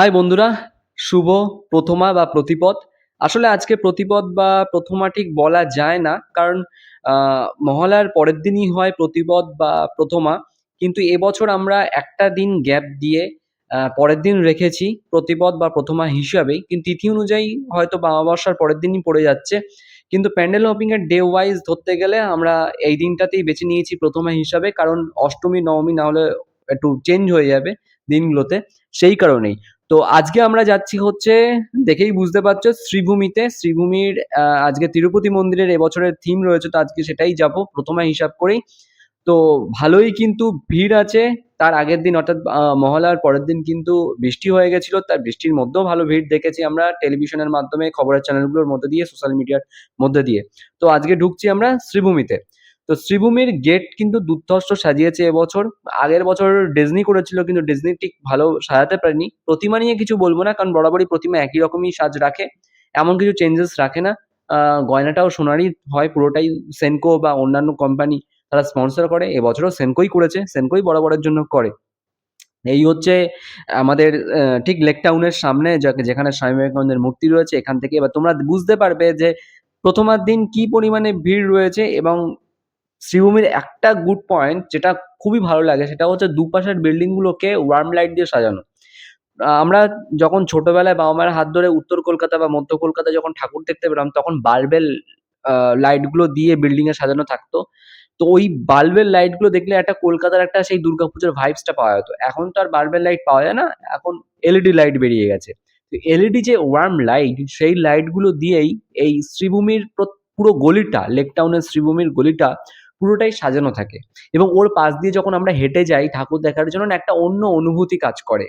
High বন্ধুরা, শুভ প্রথমা বা প্রতিপদ। আসলে আজকে প্রতিপদ বা প্রথমা ঠিক বলা যায় না, কারণ মহালয়ার পরের দিনই হয় প্রতিপদ বা প্রথমা। কিন্তু এবছর আমরা একটা দিন গ্যাপ দিয়ে পরের দিন রেখেছি প্রতিপদ বা প্রথমা হিসাবেই, কিন্তু তিথি অনুযায়ী হয়তো বা অমাবস্যার পরের দিনই পড়ে যাচ্ছে। কিন্তু প্যান্ডেল হপিং এর ডে ওয়াইজ ধরতে গেলে আমরা এই দিনটাতেই বেছে নিয়েছি প্রথমা হিসাবে, কারণ অষ্টমী নবমী না হলে একটু চেঞ্জ হয়ে যাবে দিনগুলোতে, সেই কারণেই। তো আজকে আমরা যাচ্ছি হচ্ছে, দেখেই বুঝতে পারছো, শ্রীভূমিতে। শ্রীভূমির আজকে তিরুপতি মন্দিরের এবছরের থিম রয়েছে, তো আজকে সেটাই যাব প্রথমে হিসাব করেই। তো ভালোই কিন্তু ভিড় আছে। তার আগের দিন অর্থাৎ মহালয়ার পরের দিন কিন্তু বৃষ্টি হয়ে গেছিল, তার বৃষ্টির মধ্যেও ভালো ভিড় দেখেছি আমরা টেলিভিশনের মাধ্যমে, খবরের চ্যানেলগুলোর মধ্যে দিয়ে, সোশ্যাল মিডিয়ার মধ্যে দিয়ে। তো আজকে ঢুকছি আমরা শ্রীভূমিতে। তো শ্রীভূমির গেট কিন্তু দুর্ধর্ষ সাজিয়েছে এবছর। আগের বছর ডিজনি করেছিল, কিন্তু ডিজনি ঠিক ভালো সাজাতে পারেনি। প্রতিমা নিয়ে কিছু বলবো না, কারণ বরাবরই প্রতিমা একই রকমই সাজ রাখে, এমন কিছু চেঞ্জেস রাখে না। গয়নাটাও সোনারই হয় পুরোটাই। সেনকো বা অন্যান্য কোম্পানি তারা স্পন্সর করে, এবছরও সেনকোই করেছে, সেনকোই বরাবরের জন্য করে। এই হচ্ছে আমাদের ঠিক লেক টাউনের সামনে যেখানে স্বামী বিবেকানন্দের মূর্তি রয়েছে, এখান থেকে এবার তোমরা বুঝতে পারবে যে প্রথমার দিন কি পরিমাণে ভিড় রয়েছে। এবং শ্রীভূমির একটা গুড পয়েন্ট যেটা খুবই ভালো লাগে, সেটা হচ্ছে দুপাশের বিল্ডিং গুলোকে ওয়ার্ম লাইট দিয়ে সাজানো। আমরা যখন ছোটবেলায় বাবা মায়ের হাত ধরে উত্তর কলকাতা বা মধ্য কলকাতায় যখন ঠাকুর দেখতে পেলাম, তখন বাল্বের লাইট গুলো দিয়ে বিল্ডিং এ সাজানো থাকতো। তো ওই বাল্বের লাইট গুলো দেখলে একটা কলকাতার একটা সেই দুর্গাপুজোর ভাইবসটা পাওয়া যেত। এখন তো আর বাল্বের লাইট পাওয়া যায় না, এখন এলইডি লাইট বেরিয়ে গেছে। তো এলইডি যে ওয়ার্ম লাইট, সেই লাইট গুলো দিয়েই এই শ্রীভূমির পুরো গলিটা, লেক টাউনের শ্রীভূমির গলিটা পুরোটাই সাজানো থাকে। এবং ওর পাশ দিয়ে যখন আমরা হেঁটে যাই ঠাকুর দেখার জন্য, না একটা অন্য অনুভূতি কাজ করে,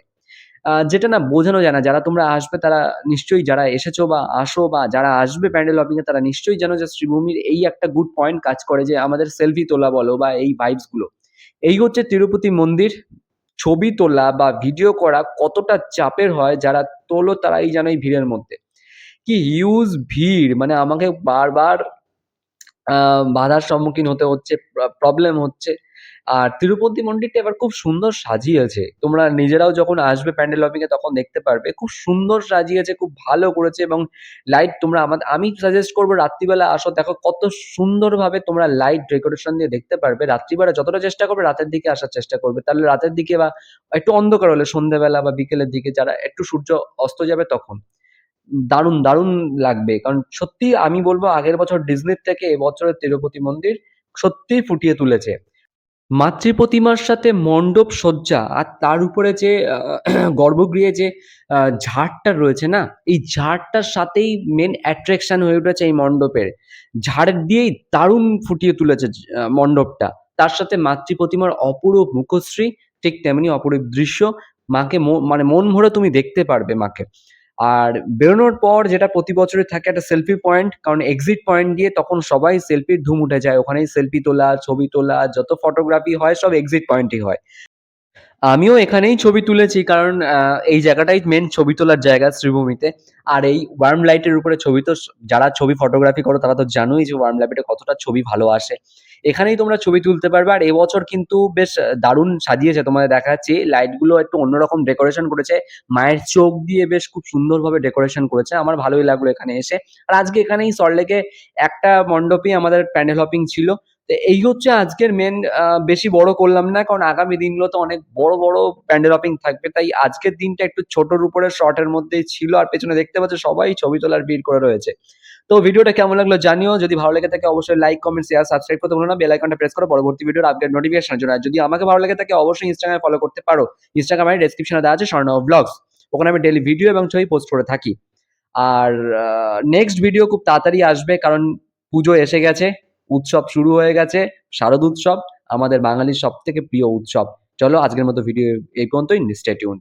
যেটা না বোঝানো যায় না। যারা তোমরা আসবে তারা নিশ্চয়ই, যারা এসেছো বা আসো বা যারা আসবে প্যান্ডেল হপিং এ, তারা নিশ্চয়ই জানো যে শ্রীভূমির এই একটা গুড পয়েন্ট কাজ করে, যে আমাদের সেলফি তোলা বলো বা এই ভাইবস গুলো। এই হচ্ছে তিরুপতি মন্দির। ছবি তোলা বা ভিডিও করা কতটা চাপের হয়, যারা তোলো তারাই জানো এই ভিড়ের মধ্যে কি হিউজ ভিড়, মানে আমাকে বারবার বাধার সম্মুখীন হতে হচ্ছে, প্রবলেম হচ্ছে। আর তিরুপতি মন্দিরটা এবার খুব সুন্দর সাজিয়েছে, তোমরা নিজেরাও যখন আসবে প্যান্ডেল হপিং এ তখন দেখতে পারবে, খুব সুন্দর সাজিয়েছে, খুব ভালো করেছে। এবং লাইট তোমরা আমি সাজেস্ট করবো রাত্রিবেলা আসো, দেখো কত সুন্দরভাবে তোমরা লাইট ডেকোরেশন দিয়ে দেখতে পারবে। রাত্রিবেলা যতটা চেষ্টা করবে রাতের দিকে আসার চেষ্টা করবে, তাহলে রাতের দিকে বা একটু অন্ধকার হলে সন্ধ্যেবেলা বা বিকেলের দিকে, যারা একটু সূর্য অস্ত যাবে তখন দারুণ দারুণ লাগবে। কারণ সত্যি আমি বলবো, আগের বছর ডিজনির থেকে এবছরের তিরুপতি মন্দির সত্যিই ফুটিয়ে তুলেছে। মাতৃ প্রতিমার সাথে মণ্ডপ সজ্জা, আর তার উপরে যে গর্ভগৃহে যে ঝাড়টা রয়েছে না, এই ঝাড়টার সাথেই মেন অ্যাট্রাকশন হয়ে উঠেছে এই মণ্ডপের। ঝাড় দিয়েই দারুণ ফুটিয়ে তুলেছে মণ্ডপটা। তার সাথে মাতৃ প্রতিমার অপরূপ মুখশ্রী, ঠিক তেমনি অপরূপ দৃশ্য। মাকে মানে মন ভরে তুমি দেখতে পারবে মাকে। আর বেরোনোর পর যেটা প্রতি বছরই থাকে, একটা সেলফি পয়েন্ট, কারণ এক্সিট পয়েন্ট দিয়ে তখন সবাই সেলফির ধুম উঠে যায়, ওখানেই সেলফি তোলা, ছবি তোলা, যত ফটোগ্রাফি হয় সব এক্সিট পয়েন্টই হয়। আমিও এখানেই ছবি তুলেছি, কারণ এই জায়গাটাই মেন ছবি তোলার জায়গা শ্রীভূমিতে। আর এই ওয়ার্ম লাইটের উপরে ছবি তো, যারা ছবি ফটোগ্রাফি করো তারা তো জানোই যে ওয়ার্ম লাইটে কতটা ছবি ভালো আসে। এখানেই তোমরা ছবি তুলতে পারবে। আর এবছর কিন্তু বেশ দারুণ সাজিয়েছে, তোমাদের দেখাচ্ছি। লাইট গুলো একটু অন্যরকম ডেকোরেশন করেছে, মায়ের চোখ দিয়ে বেশ খুব সুন্দরভাবে ডেকোরেশন করেছে, আমার ভালোই লাগলো এখানে এসে। আর আজকে এখানেই সল্টলেকে একটা মণ্ডপেই আমাদের প্যান্ডেল হপিং ছিল। তো এই হচ্ছে আজকের মেন। বেশি বড় করলাম না, কারণ আগামী দিনগুলোতে অনেক বড় বড় প্যান্ডেল হপিং থাকবে, তাই আজকের দিনটা একটু ছোটর উপরে শর্টের মধ্যেই ছিল। আর পেছনে দেখতে পাচ্ছ সবাই ছবি তোলার ভিড় করে রয়েছে। তো ভিডিওটা কেমন লাগলো জানিও, যদি ভালো লেগে থাকে অবশ্যই লাইক, কমেন্ট, শেয়ার, সাবস্ক্রাইব করতে ভুলো না, বেল আইকনটা প্রেস করো পরবর্তী ভিডিওর আপডেট নোটিফিকেশনের জন্য। আর যদি আমাকে ভালো লেগে থাকে অবশ্যই ইনস্টাগ্রামে ফলো করতে পারো। ইনস্টাগ্রামে ডেসক্রিপশনে দেওয়া আছে স্বর্ণভ ব্লগস, ওখানে আমি ডেইলি ভিডিও এবং ছবি পোস্ট করে থাকি। আর নেক্সট ভিডিও খুব তাড়াতাড়ি আসবে, কারণ পুজো এসে গেছে, উৎসব শুরু হয়ে গেছে। শারদ উৎসব আমাদের বাঙালির সব থেকে প্রিয় উৎসব। চলো আজকের মতো ভিডিও এই পর্যন্তই। Stay tune.